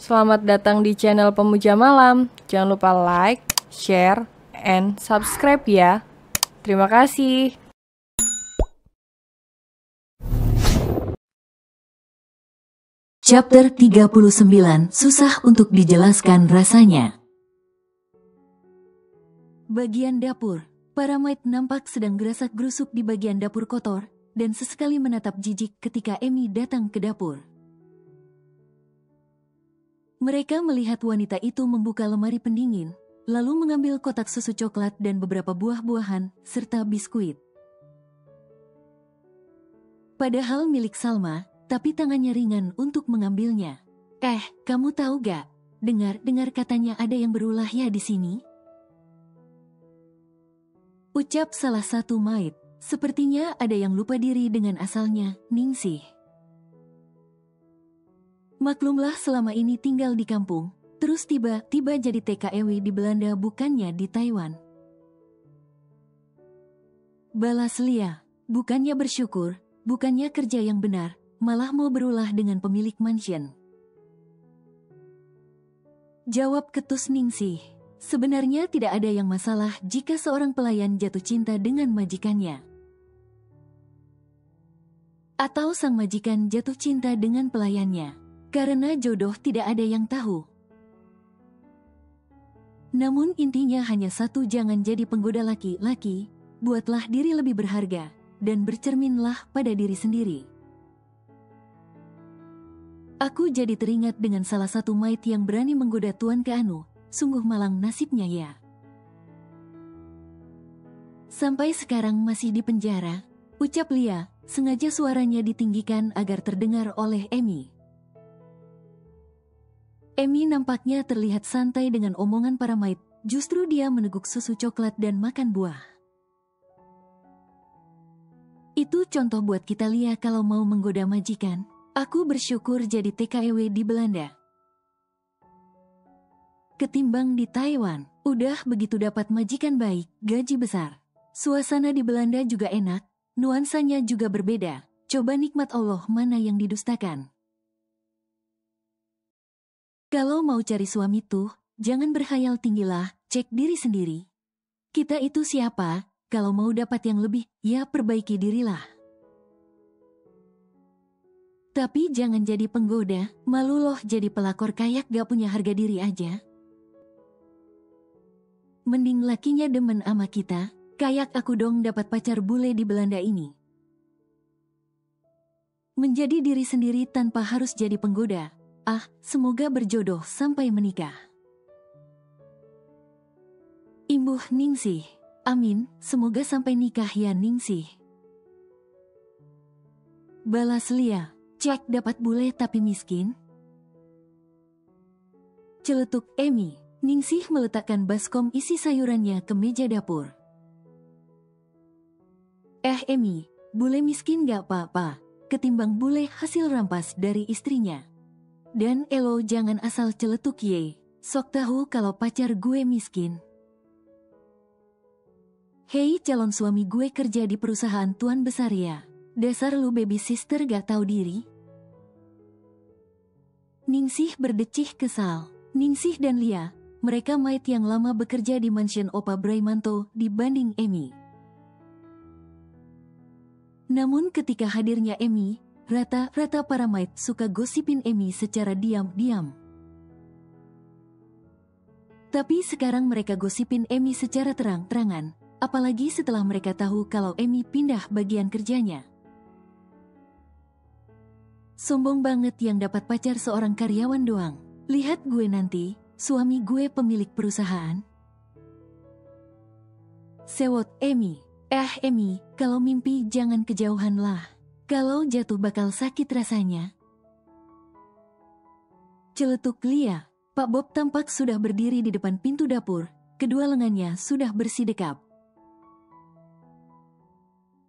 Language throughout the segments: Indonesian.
Selamat datang di channel Pemuja Malam. Jangan lupa like, share, and subscribe ya. Terima kasih. Chapter 39, susah untuk dijelaskan rasanya. Bagian dapur. Para maid nampak sedang gerasak-gerusuk di bagian dapur kotor, dan sesekali menatap jijik ketika Amy datang ke dapur. Mereka melihat wanita itu membuka lemari pendingin, lalu mengambil kotak susu coklat dan beberapa buah-buahan, serta biskuit. Padahal milik Salma, tapi tangannya ringan untuk mengambilnya. Kamu tahu gak? Dengar katanya ada yang berulah ya di sini? Ucap salah satu maid. Sepertinya ada yang lupa diri dengan asalnya, Ningsih. Maklumlah selama ini tinggal di kampung, terus tiba-tiba jadi TKW di Belanda bukannya di Taiwan. Balas Lia, bukannya bersyukur, bukannya kerja yang benar, malah mau berulah dengan pemilik mansion. Jawab ketus Ningsih. Sebenarnya tidak ada yang masalah jika seorang pelayan jatuh cinta dengan majikannya. Atau sang majikan jatuh cinta dengan pelayannya. Karena jodoh tidak ada yang tahu. Namun intinya hanya satu, jangan jadi penggoda laki-laki, buatlah diri lebih berharga, dan bercerminlah pada diri sendiri. Aku jadi teringat dengan salah satu maid yang berani menggoda Tuan Keanu. Sungguh malang nasibnya ya. Sampai sekarang masih di penjara, ucap Lia, sengaja suaranya ditinggikan agar terdengar oleh Amy. Amy nampaknya terlihat santai dengan omongan para maid, justru dia meneguk susu coklat dan makan buah. Itu contoh buat kita Lia kalau mau menggoda majikan. Aku bersyukur jadi TKW di Belanda ketimbang di Taiwan. Udah begitu dapat majikan baik, gaji besar. Suasana di Belanda juga enak, nuansanya juga berbeda. Coba nikmat Allah mana yang didustakan. Kalau mau cari suami tuh, jangan berkhayal tinggilah, cek diri sendiri. Kita itu siapa? Kalau mau dapat yang lebih, ya perbaiki dirilah. Tapi jangan jadi penggoda, malu loh jadi pelakor kayak gak punya harga diri aja. Mending lakinya demen ama kita, kayak aku dong dapat pacar bule di Belanda ini. Menjadi diri sendiri tanpa harus jadi penggoda. Semoga berjodoh sampai menikah. Imbuh Ningsih. Amin, semoga sampai nikah ya Ningsih. Balas Lia, cek dapat bule tapi miskin. Celetuk Amy. Ningsih meletakkan baskom isi sayurannya ke meja dapur. Amy, bule miskin gak apa-apa, ketimbang bule hasil rampas dari istrinya. Dan elo jangan asal celetuk ye, sok tahu kalau pacar gue miskin. Hei calon suami gue kerja di perusahaan tuan besar ya, dasar lu baby sister gak tahu diri. Ningsih berdecih kesal. Ningsih dan Lia, mereka maid yang lama bekerja di mansion Opa Braimanto dibanding Amy. Namun ketika hadirnya Amy, rata-rata para maid suka gosipin Amy secara diam-diam. Tapi sekarang mereka gosipin Amy secara terang-terangan, apalagi setelah mereka tahu kalau Amy pindah bagian kerjanya. Sombong banget yang dapat pacar seorang karyawan doang. Lihat gue nanti, suami gue pemilik perusahaan. Sewot Amy. Amy, kalau mimpi jangan kejauhan lah. Kalau jatuh bakal sakit rasanya. Celetuk Lia. Pak Bob tampak sudah berdiri di depan pintu dapur. Kedua lengannya sudah bersih dekap.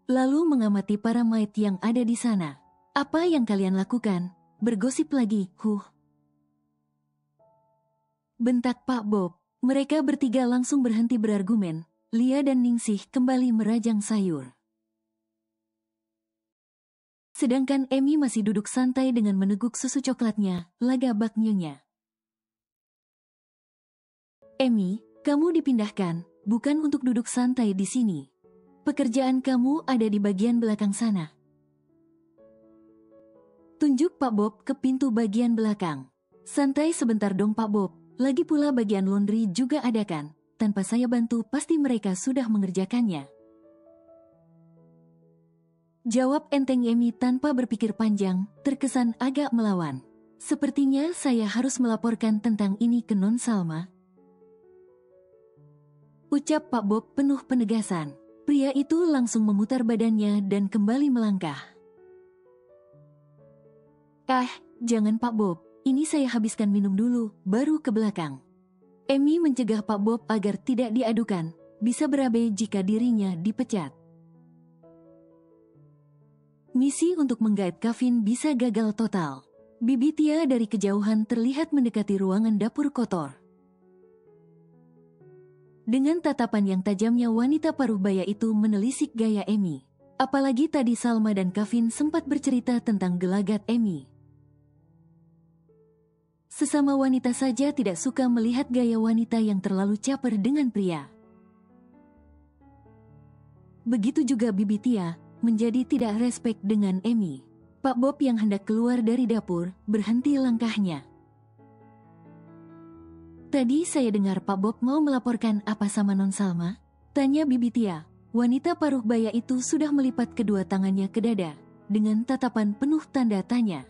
Lalu mengamati para maid yang ada di sana. Apa yang kalian lakukan? Bergosip lagi, bentak Pak Bob. Mereka bertiga langsung berhenti berargumen. Lia dan Ningsih kembali merajang sayur. Sedangkan Amy masih duduk santai dengan meneguk susu coklatnya, lagabak nyonya. Emi, kamu dipindahkan, bukan untuk duduk santai di sini. Pekerjaan kamu ada di bagian belakang sana. Tunjuk Pak Bob ke pintu bagian belakang. Santai sebentar dong Pak Bob, lagi pula bagian laundry juga ada kan? Tanpa saya bantu pasti mereka sudah mengerjakannya. Jawab enteng Emi tanpa berpikir panjang, terkesan agak melawan. Sepertinya saya harus melaporkan tentang ini ke Non Salma. Ucap Pak Bob penuh penegasan. Pria itu langsung memutar badannya dan kembali melangkah. Jangan Pak Bob, ini saya habiskan minum dulu, baru ke belakang. Emi mencegah Pak Bob agar tidak diadukan, bisa berabe jika dirinya dipecat. Misi untuk menggait Kevin bisa gagal total. Bibi Tia dari kejauhan terlihat mendekati ruangan dapur kotor. Dengan tatapan yang tajamnya wanita paruh baya itu menelisik gaya Emi. Apalagi tadi Salma dan Kevin sempat bercerita tentang gelagat Emi. Sesama wanita saja tidak suka melihat gaya wanita yang terlalu caper dengan pria. Begitu juga Bibi Tia, menjadi tidak respek dengan Emi. Pak Bob yang hendak keluar dari dapur, berhenti langkahnya. Tadi saya dengar Pak Bob mau melaporkan apa sama Non Salma? Tanya Bibi Tia. Wanita paruh baya itu sudah melipat kedua tangannya ke dada, dengan tatapan penuh tanda tanya.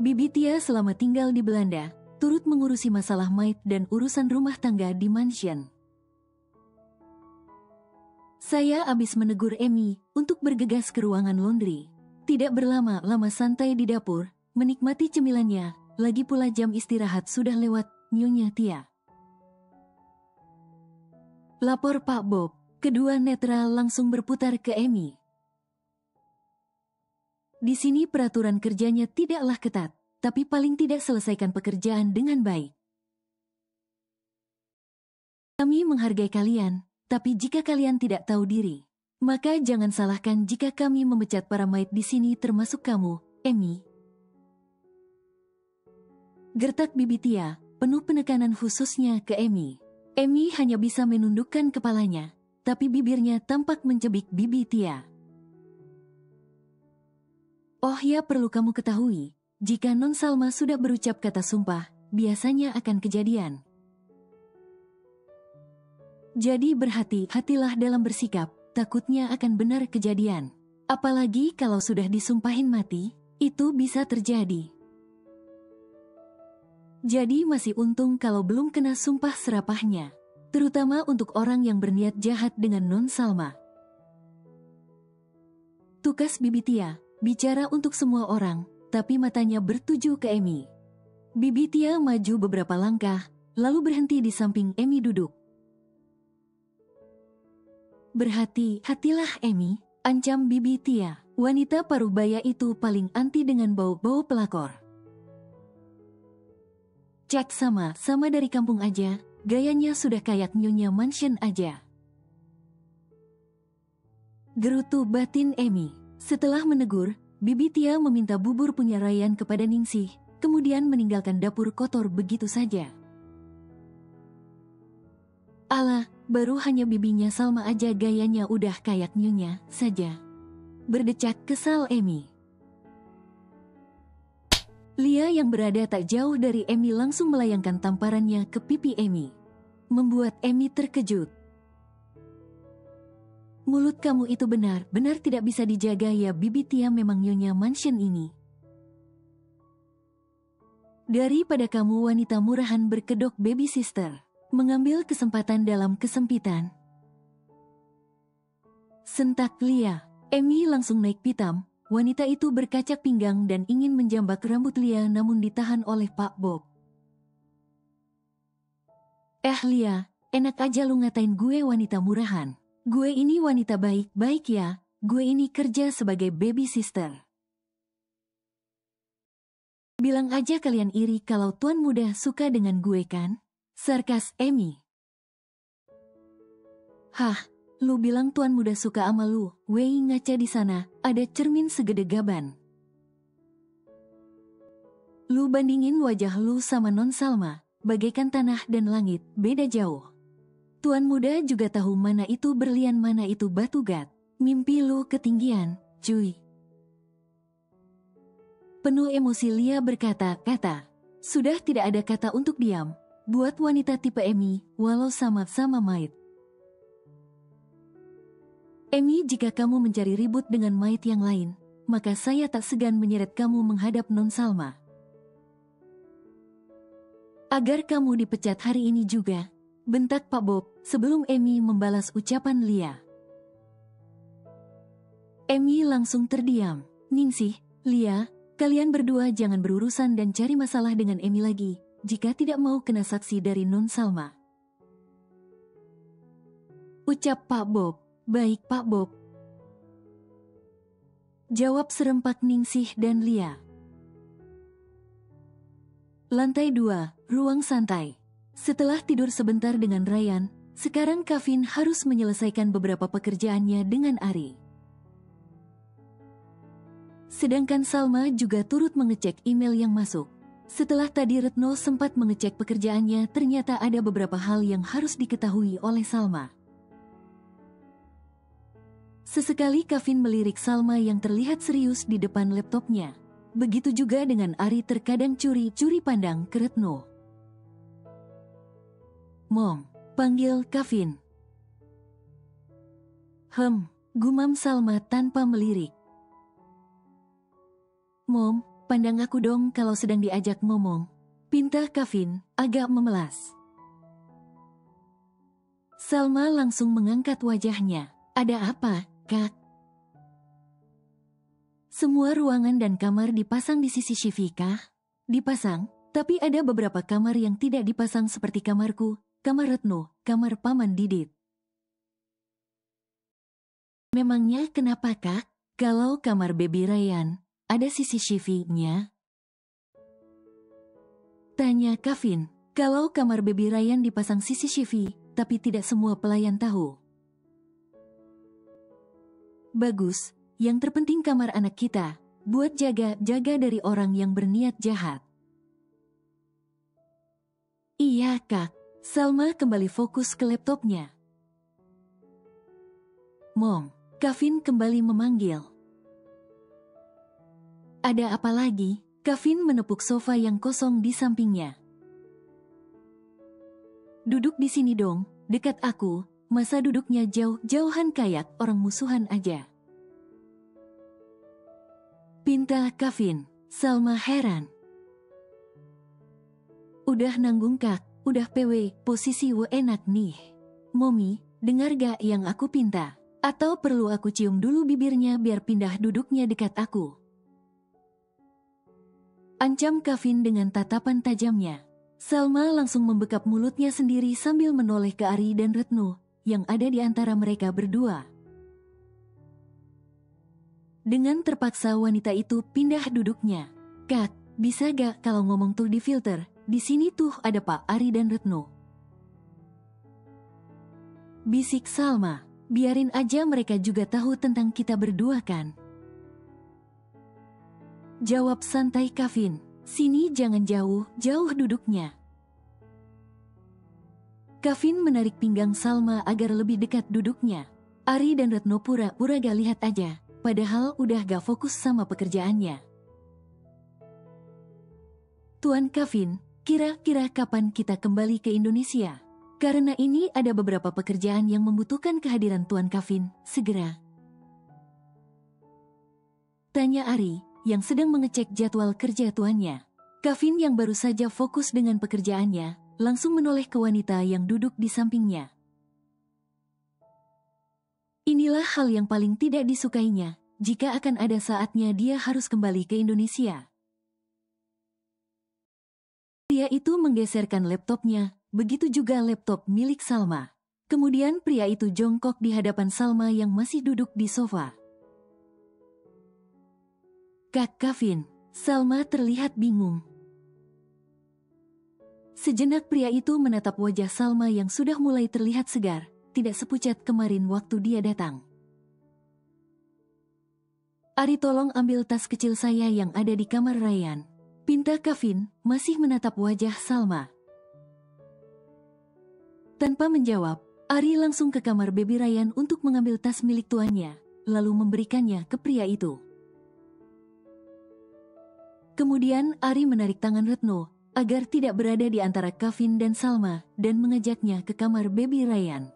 Bibi Tia selama tinggal di Belanda, turut mengurusi masalah maid dan urusan rumah tangga di mansion. Saya habis menegur Emi untuk bergegas ke ruangan laundry. Tidak berlama-lama santai di dapur, menikmati cemilannya, lagi pula jam istirahat sudah lewat, Nyonya Tia. Lapor Pak Bob, kedua netral langsung berputar ke Emi. Di sini peraturan kerjanya tidaklah ketat, tapi paling tidak selesaikan pekerjaan dengan baik. Kami menghargai kalian, tapi jika kalian tidak tahu diri, maka jangan salahkan jika kami memecat para maid di sini termasuk kamu, Emi. Gertak Bibi Tia, penuh penekanan khususnya ke Emi. Emi hanya bisa menundukkan kepalanya, tapi bibirnya tampak mencebik Bibi Tia. Oh ya, perlu kamu ketahui, jika Non Salma sudah berucap kata sumpah, biasanya akan kejadian. Jadi berhati-hatilah dalam bersikap, takutnya akan benar kejadian. Apalagi kalau sudah disumpahin mati, itu bisa terjadi. Jadi masih untung kalau belum kena sumpah serapahnya, terutama untuk orang yang berniat jahat dengan Non Salma. Tukas Bibi Tia, bicara untuk semua orang, tapi matanya bertuju ke Emi. Bibi Tia maju beberapa langkah, lalu berhenti di samping Emi duduk. Berhati-hatilah Emi, ancam Bibi Tia. Wanita paruh baya itu paling anti dengan bau-bau pelakor. Cek sama dari kampung aja, gayanya sudah kayak Nyonya Mansion aja. Gerutu batin Emi. Setelah menegur, Bibi Tia meminta bubur punya Ryan kepada Ningsih, kemudian meninggalkan dapur kotor begitu saja. Alah, baru hanya bibinya Salma aja gayanya udah kayak Nyonya saja. Berdecak kesal Emi. Lia yang berada tak jauh dari Emi langsung melayangkan tamparannya ke pipi Emi. Membuat Emi terkejut. Mulut kamu itu benar-benar tidak bisa dijaga ya. Bibi Tia memang Nyonya Mansion ini. Daripada kamu wanita murahan berkedok baby sister, mengambil kesempatan dalam kesempitan. Sentak Lia. Emi langsung naik pitam. Wanita itu berkacak pinggang dan ingin menjambak rambut Lia namun ditahan oleh Pak Bob. Lia, enak aja lu ngatain gue wanita murahan. Gue ini wanita baik-baik ya, gue ini kerja sebagai baby sister. Bilang aja kalian iri kalau tuan muda suka dengan gue kan? Sarkas Emi. Hah, lu bilang tuan muda suka sama lu, wei ngaca di sana, ada cermin segede gaban. Lu bandingin wajah lu sama Non Salma, bagaikan tanah dan langit, beda jauh. Tuan muda juga tahu mana itu berlian mana itu batu gat. Mimpi lu ketinggian, cuy. Penuh emosi Lia berkata-kata. Sudah tidak ada kata untuk diam. Buat wanita tipe Emi, walau sama-sama Maid. Emi, jika kamu mencari ribut dengan Maid yang lain, maka saya tak segan menyeret kamu menghadap Non Salma. Agar kamu dipecat hari ini juga, bentak Pak Bob sebelum Emi membalas ucapan Lia. Emi langsung terdiam. Ningsih, Lia, kalian berdua jangan berurusan dan cari masalah dengan Emi lagi, jika tidak mau kena saksi dari Non Salma. Ucap Pak Bob. Baik Pak Bob. Jawab serempak Ningsih dan Lia. Lantai 2, ruang santai. Setelah tidur sebentar dengan Ryan, sekarang Kevin harus menyelesaikan beberapa pekerjaannya dengan Ari. Sedangkan Salma juga turut mengecek email yang masuk. Setelah tadi Retno sempat mengecek pekerjaannya, ternyata ada beberapa hal yang harus diketahui oleh Salma. Sesekali Kevin melirik Salma yang terlihat serius di depan laptopnya. Begitu juga dengan Ari terkadang curi pandang ke Retno. Mom, panggil Kevin. Gumam Salma tanpa melirik. Mom, pandang aku dong kalau sedang diajak ngomong. Pinta Kevin, agak memelas. Salma langsung mengangkat wajahnya. Ada apa, Kak? Semua ruangan dan kamar dipasang di sisi CCTV kah? Dipasang, tapi ada beberapa kamar yang tidak dipasang seperti kamarku, kamar Retno, kamar Paman Didit. Memangnya kenapa, Kak? Kalau kamar Baby Ryan, ada CCTV-nya? Tanya Kevin. Kalau kamar Baby Ryan dipasang CCTV, tapi tidak semua pelayan tahu. Bagus, yang terpenting kamar anak kita, buat jaga dari orang yang berniat jahat. Iya, Kak. Salma kembali fokus ke laptopnya. Mom, Kevin kembali memanggil. Ada apa lagi? Kevin menepuk sofa yang kosong di sampingnya. Duduk di sini dong, dekat aku. Masa duduknya jauh-jauhan kayak orang musuhan aja? Pinta Kevin. Salma heran. Udah nanggung Kak, udah PW, posisi wo enak nih. Mommy, dengar gak yang aku pinta? Atau perlu aku cium dulu bibirnya biar pindah duduknya dekat aku? Ancam Kevin dengan tatapan tajamnya. Salma langsung membekap mulutnya sendiri sambil menoleh ke Ari dan Retno yang ada di antara mereka berdua. Dengan terpaksa wanita itu pindah duduknya. Kak, bisa gak kalau ngomong tuh di filter? Di sini tuh ada Pak Ari dan Retno. Bisik Salma, biarin aja mereka juga tahu tentang kita berdua kan? Jawab santai Kevin. Sini jangan jauh duduknya. Kevin menarik pinggang Salma agar lebih dekat duduknya. Ari dan Retno pura-pura gak lihat aja, padahal udah gak fokus sama pekerjaannya. Tuan Kevin, kira-kira kapan kita kembali ke Indonesia? Karena ini ada beberapa pekerjaan yang membutuhkan kehadiran Tuan Kevin, segera. Tanya Ari, yang sedang mengecek jadwal kerja tuannya. Kevin yang baru saja fokus dengan pekerjaannya, langsung menoleh ke wanita yang duduk di sampingnya. Inilah hal yang paling tidak disukainya, jika akan ada saatnya dia harus kembali ke Indonesia. Pria itu menggeserkan laptopnya, begitu juga laptop milik Salma. Kemudian pria itu jongkok di hadapan Salma yang masih duduk di sofa. Kak Kevin, Salma terlihat bingung. Sejenak pria itu menatap wajah Salma yang sudah mulai terlihat segar, tidak sepucat kemarin waktu dia datang. Ari, tolong ambil tas kecil saya yang ada di kamar Ryan. Pinta Kevin masih menatap wajah Salma. Tanpa menjawab, Ari langsung ke kamar Baby Ryan untuk mengambil tas milik tuannya, lalu memberikannya ke pria itu. Kemudian Ari menarik tangan Retno agar tidak berada di antara Kevin dan Salma dan mengajaknya ke kamar Baby Ryan.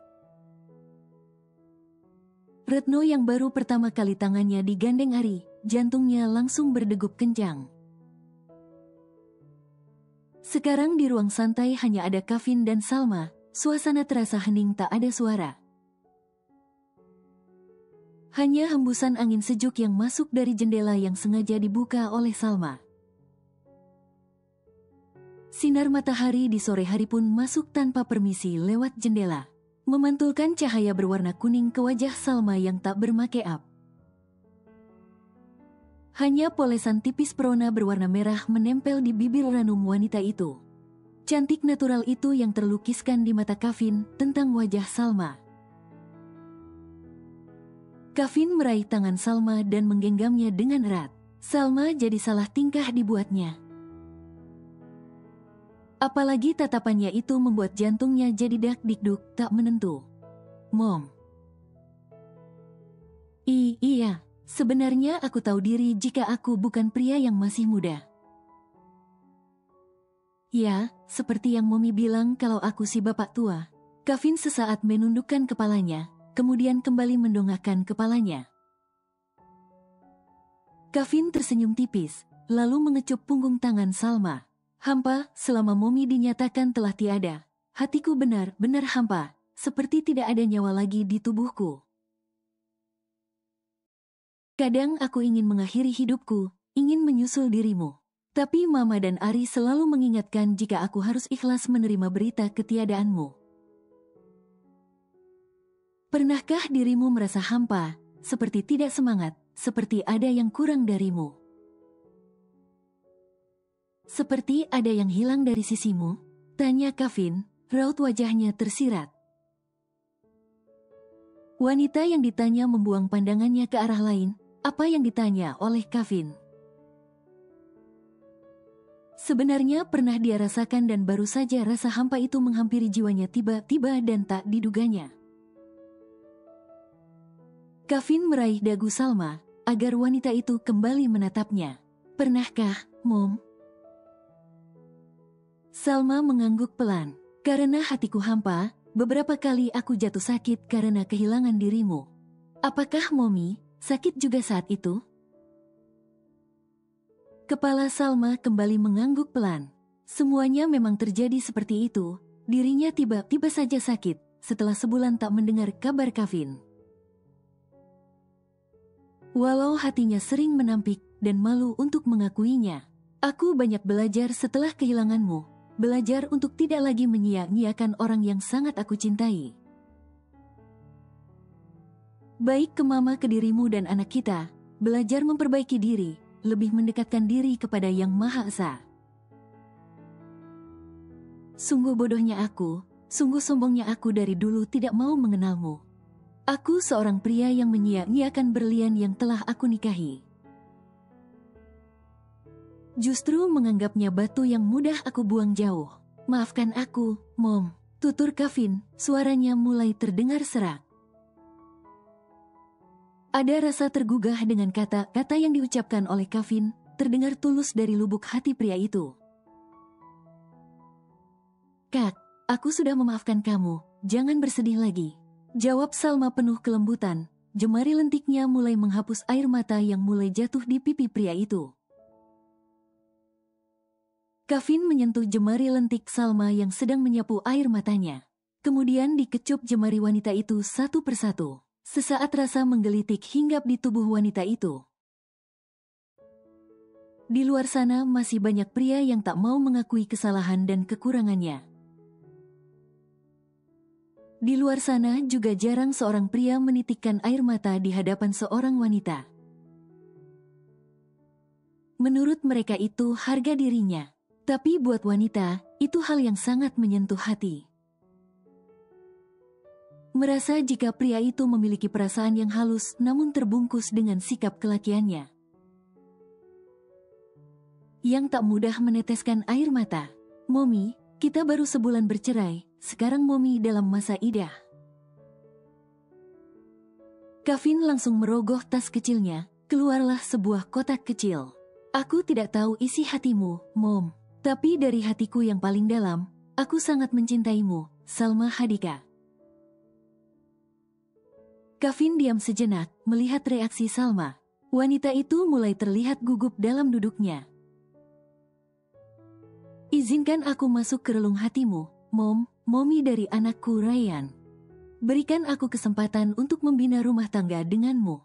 Retno yang baru pertama kali tangannya digandeng Ari, jantungnya langsung berdegup kencang. Sekarang di ruang santai hanya ada Kevin dan Salma, suasana terasa hening tak ada suara. Hanya hembusan angin sejuk yang masuk dari jendela yang sengaja dibuka oleh Salma. Sinar matahari di sore hari pun masuk tanpa permisi lewat jendela, memantulkan cahaya berwarna kuning ke wajah Salma yang tak bermake-up. Hanya polesan tipis perona berwarna merah menempel di bibir ranum wanita itu. Cantik natural itu yang terlukiskan di mata Kevin tentang wajah Salma. Kevin meraih tangan Salma dan menggenggamnya dengan erat. Salma jadi salah tingkah dibuatnya. Apalagi tatapannya itu membuat jantungnya jadi dak-dikduk tak menentu. Mom. Iya, sebenarnya aku tahu diri jika aku bukan pria yang masih muda. Ya, seperti yang Mommy bilang kalau aku si bapak tua. Kevin sesaat menundukkan kepalanya, kemudian kembali mendongakkan kepalanya. Kevin tersenyum tipis, lalu mengecup punggung tangan Salma. Hampa, selama Mommy dinyatakan telah tiada. Hatiku benar-benar hampa, seperti tidak ada nyawa lagi di tubuhku. Kadang aku ingin mengakhiri hidupku, ingin menyusul dirimu. Tapi Mama dan Ari selalu mengingatkan jika aku harus ikhlas menerima berita ketiadaanmu. Pernahkah dirimu merasa hampa, seperti tidak semangat, seperti ada yang kurang darimu? Seperti ada yang hilang dari sisimu? Tanya Kevin, raut wajahnya tersirat. Wanita yang ditanya membuang pandangannya ke arah lain. Apa yang ditanya oleh Kevin? Sebenarnya pernah dia rasakan dan baru saja rasa hampa itu menghampiri jiwanya tiba-tiba dan tak diduganya. Kevin meraih dagu Salma agar wanita itu kembali menatapnya. Pernahkah, Mom? Salma mengangguk pelan. Karena hatiku hampa, beberapa kali aku jatuh sakit karena kehilangan dirimu. Apakah Mommy sakit juga saat itu? Kepala Salma kembali mengangguk pelan. Semuanya memang terjadi seperti itu. Dirinya tiba-tiba saja sakit setelah sebulan tak mendengar kabar Kevin. Walau hatinya sering menampik dan malu untuk mengakuinya. Aku banyak belajar setelah kehilanganmu. Belajar untuk tidak lagi menyia-nyiakan orang yang sangat aku cintai. Baik ke Mama, ke dirimu dan anak kita. Belajar memperbaiki diri, lebih mendekatkan diri kepada Yang Maha Esa. Sungguh bodohnya aku, sungguh sombongnya aku dari dulu tidak mau mengenalmu. Aku seorang pria yang menyia-nyiakan berlian yang telah aku nikahi. Justru menganggapnya batu yang mudah aku buang jauh. Maafkan aku, Mom. Tutur Kevin, suaranya mulai terdengar serak. Ada rasa tergugah dengan kata-kata yang diucapkan oleh Kevin, terdengar tulus dari lubuk hati pria itu. Kak, aku sudah memaafkan kamu, jangan bersedih lagi. Jawab Salma penuh kelembutan, jemari lentiknya mulai menghapus air mata yang mulai jatuh di pipi pria itu. Kevin menyentuh jemari lentik Salma yang sedang menyapu air matanya. Kemudian dikecup jemari wanita itu satu persatu. Sesaat rasa menggelitik hinggap di tubuh wanita itu. Di luar sana masih banyak pria yang tak mau mengakui kesalahan dan kekurangannya. Di luar sana juga jarang seorang pria menitikkan air mata di hadapan seorang wanita. Menurut mereka itu harga dirinya. Tapi buat wanita, itu hal yang sangat menyentuh hati. Merasa jika pria itu memiliki perasaan yang halus namun terbungkus dengan sikap kelakiannya. Yang tak mudah meneteskan air mata. Mommy, kita baru sebulan bercerai, sekarang Momi dalam masa idah. Kevin langsung merogoh tas kecilnya, keluarlah sebuah kotak kecil. Aku tidak tahu isi hatimu, Mom. Tapi dari hatiku yang paling dalam, aku sangat mencintaimu, Salma Hadika. Kevin diam sejenak, melihat reaksi Salma. Wanita itu mulai terlihat gugup dalam duduknya. Izinkan aku masuk ke relung hatimu, Mom, Momi dari anakku Ryan. Berikan aku kesempatan untuk membina rumah tangga denganmu.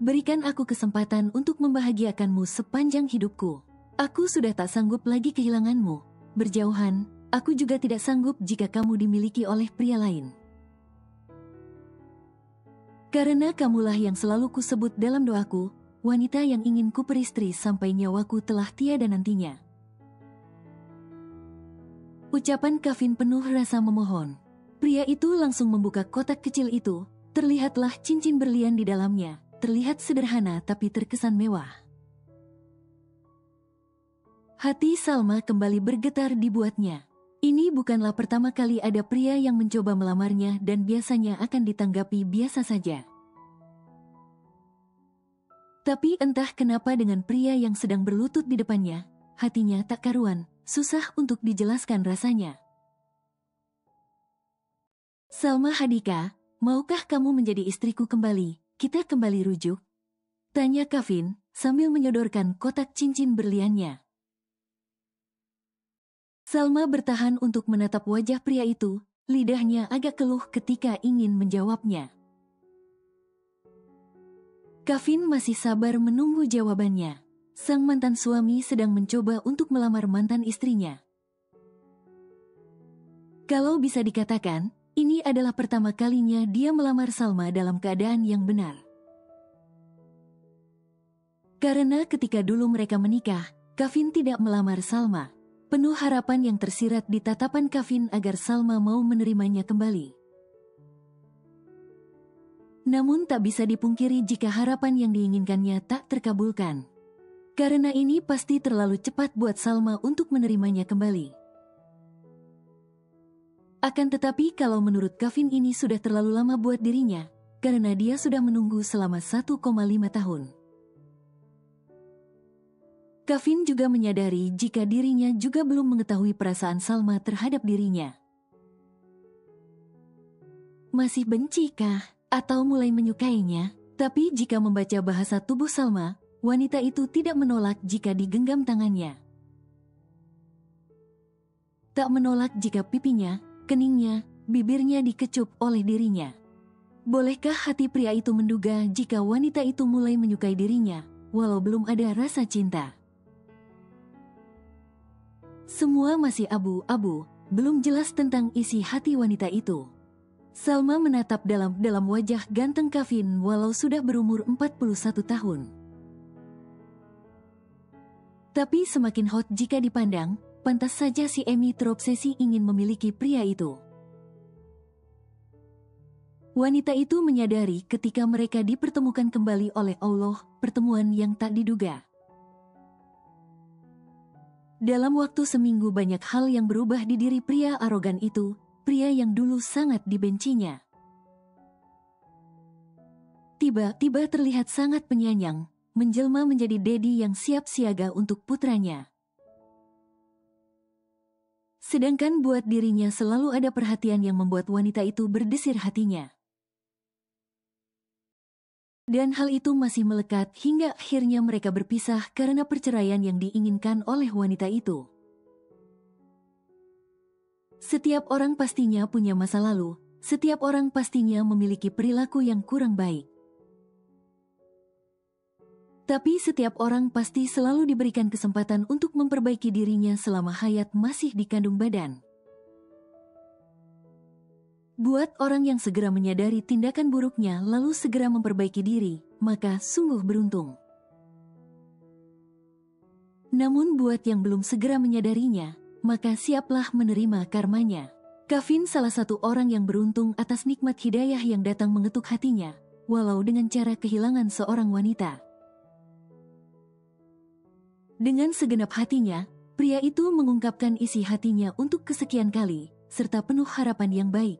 Berikan aku kesempatan untuk membahagiakanmu sepanjang hidupku. Aku sudah tak sanggup lagi kehilanganmu. Berjauhan, aku juga tidak sanggup jika kamu dimiliki oleh pria lain. Karena kamulah yang selalu kusebut dalam doaku, wanita yang ingin kuperistri sampai nyawaku telah tiada nantinya. Ucapan Kevin penuh rasa memohon. Pria itu langsung membuka kotak kecil itu, terlihatlah cincin berlian di dalamnya, terlihat sederhana tapi terkesan mewah. Hati Salma kembali bergetar dibuatnya. Ini bukanlah pertama kali ada pria yang mencoba melamarnya dan biasanya akan ditanggapi biasa saja. Tapi entah kenapa dengan pria yang sedang berlutut di depannya, hatinya tak karuan. Susah untuk dijelaskan rasanya. Salma Hadika, maukah kamu menjadi istriku kembali? Kita kembali rujuk? Tanya Kevin sambil menyodorkan kotak cincin berliannya. Salma bertahan untuk menatap wajah pria itu, lidahnya agak keluh ketika ingin menjawabnya. Kevin masih sabar menunggu jawabannya. Sang mantan suami sedang mencoba untuk melamar mantan istrinya. Kalau bisa dikatakan, ini adalah pertama kalinya dia melamar Salma dalam keadaan yang benar. Karena ketika dulu mereka menikah, Kevin tidak melamar Salma. Penuh harapan yang tersirat di tatapan Kevin agar Salma mau menerimanya kembali. Namun tak bisa dipungkiri jika harapan yang diinginkannya tak terkabulkan. Karena ini pasti terlalu cepat buat Salma untuk menerimanya kembali. Akan tetapi kalau menurut Kevin ini sudah terlalu lama buat dirinya, karena dia sudah menunggu selama 1,5 tahun. Kevin juga menyadari jika dirinya juga belum mengetahui perasaan Salma terhadap dirinya. Masih benci kah? Atau mulai menyukainya? Tapi jika membaca bahasa tubuh Salma, wanita itu tidak menolak jika digenggam tangannya. Tak menolak jika pipinya, keningnya, bibirnya dikecup oleh dirinya. Bolehkah hati pria itu menduga jika wanita itu mulai menyukai dirinya, walau belum ada rasa cinta? Semua masih abu-abu, belum jelas tentang isi hati wanita itu. Salma menatap dalam wajah ganteng Kevin walau sudah berumur 41 tahun. Tapi semakin hot jika dipandang, pantas saja si Amy terobsesi ingin memiliki pria itu. Wanita itu menyadari ketika mereka dipertemukan kembali oleh Allah, pertemuan yang tak diduga. Dalam waktu seminggu banyak hal yang berubah di diri pria arogan itu, pria yang dulu sangat dibencinya. Tiba-tiba terlihat sangat penyayang, menjelma menjadi Dedi yang siap siaga untuk putranya. Sedangkan buat dirinya selalu ada perhatian yang membuat wanita itu berdesir hatinya. Dan hal itu masih melekat hingga akhirnya mereka berpisah karena perceraian yang diinginkan oleh wanita itu. Setiap orang pastinya punya masa lalu, setiap orang pastinya memiliki perilaku yang kurang baik. Tapi setiap orang pasti selalu diberikan kesempatan untuk memperbaiki dirinya selama hayat masih dikandung badan. Buat orang yang segera menyadari tindakan buruknya lalu segera memperbaiki diri, maka sungguh beruntung. Namun buat yang belum segera menyadarinya, maka siaplah menerima karmanya. Kevin salah satu orang yang beruntung atas nikmat hidayah yang datang mengetuk hatinya, walau dengan cara kehilangan seorang wanita. Dengan segenap hatinya, pria Pria itu mengungkapkan isi hatinya untuk kesekian kali, serta penuh harapan yang baik.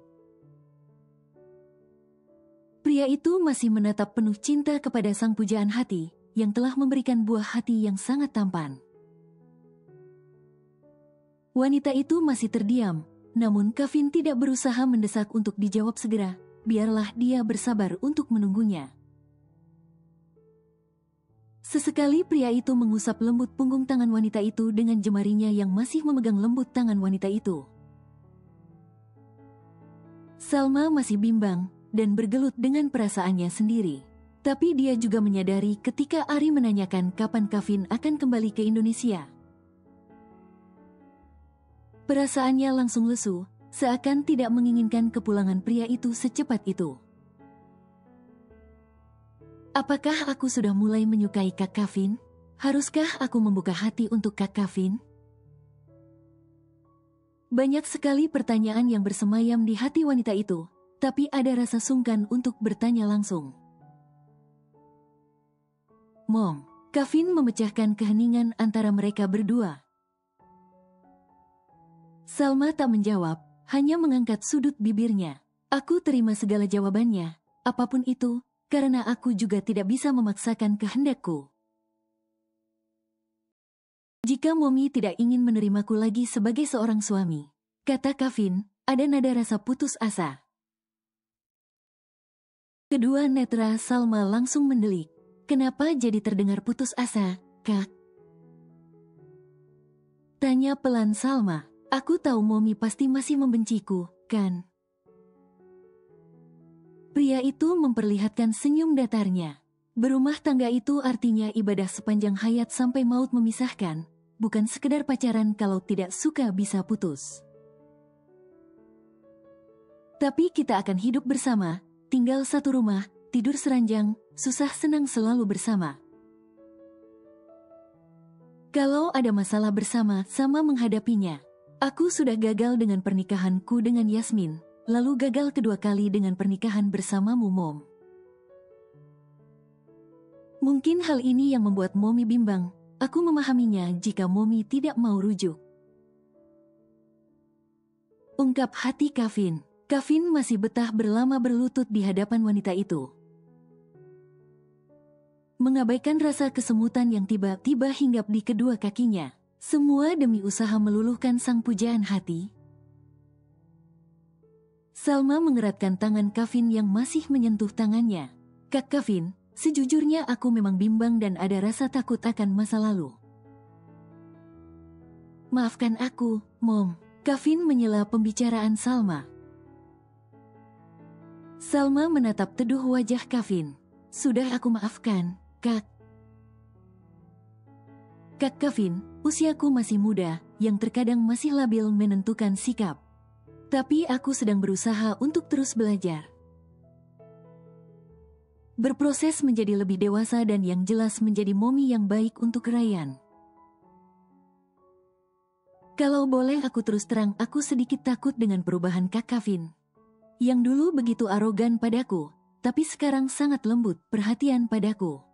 Pria itu masih menatap penuh cinta kepada sang pujaan hati, yang telah memberikan buah hati yang sangat tampan. Wanita itu masih terdiam, namun Kevin tidak berusaha mendesak untuk dijawab segera, biarlah dia bersabar untuk menunggunya. Sesekali pria itu mengusap lembut punggung tangan wanita itu dengan jemarinya yang masih memegang lembut tangan wanita itu. Salma masih bimbang dan bergelut dengan perasaannya sendiri. Tapi dia juga menyadari ketika Ari menanyakan kapan Kevin akan kembali ke Indonesia. Perasaannya langsung lesu, seakan tidak menginginkan kepulangan pria itu secepat itu. Apakah aku sudah mulai menyukai Kak Kevin? Haruskah aku membuka hati untuk Kak Kevin? Banyak sekali pertanyaan yang bersemayam di hati wanita itu, tapi ada rasa sungkan untuk bertanya langsung. Mom, Kevin memecahkan keheningan antara mereka berdua. Salma tak menjawab, hanya mengangkat sudut bibirnya. Aku terima segala jawabannya, apapun itu, karena aku juga tidak bisa memaksakan kehendakku. Jika Mommy tidak ingin menerimaku lagi sebagai seorang suami, kata Kevin, ada nada rasa putus asa. Kedua netra Salma langsung mendelik. Kenapa jadi terdengar putus asa, Kak? Tanya pelan Salma. Aku tahu Mommy pasti masih membenciku, kan? Pria itu memperlihatkan senyum datarnya. Berumah tangga itu artinya ibadah sepanjang hayat sampai maut memisahkan, bukan sekedar pacaran kalau tidak suka bisa putus. Tapi kita akan hidup bersama, tinggal satu rumah, tidur seranjang, susah senang selalu bersama. Kalau ada masalah bersama, sama menghadapinya. Aku sudah gagal dengan pernikahanku dengan Yasmin, lalu gagal kedua kali dengan pernikahan bersamamu, Mom. Mungkin hal ini yang membuat Mommy bimbang. Aku memahaminya jika Mommy tidak mau rujuk. Ungkap hati Kevin. Kevin masih betah berlama berlutut di hadapan wanita itu. Mengabaikan rasa kesemutan yang tiba-tiba hinggap di kedua kakinya. Semua demi usaha meluluhkan sang pujaan hati. Salma mengeratkan tangan Kevin yang masih menyentuh tangannya. Kak Kevin, sejujurnya aku memang bimbang dan ada rasa takut akan masa lalu. Maafkan aku, Mom. Kevin menyela pembicaraan Salma. Salma menatap teduh wajah Kevin. Sudah aku maafkan, Kak. Kak Kevin, usiaku masih muda, yang terkadang masih labil menentukan sikap. Tapi aku sedang berusaha untuk terus belajar. Berproses menjadi lebih dewasa dan yang jelas menjadi Mommy yang baik untuk Ryan. Kalau boleh aku terus terang, aku sedikit takut dengan perubahan Kak Kevin. Yang dulu begitu arogan padaku, tapi sekarang sangat lembut, perhatian padaku.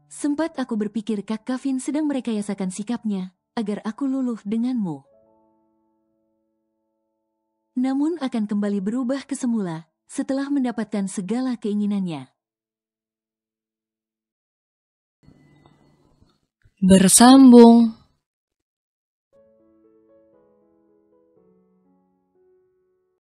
Sempat aku berpikir Kak Kevin sedang merekayasakan sikapnya, agar aku luluh denganmu. Namun akan kembali berubah ke semula, setelah mendapatkan segala keinginannya. Bersambung.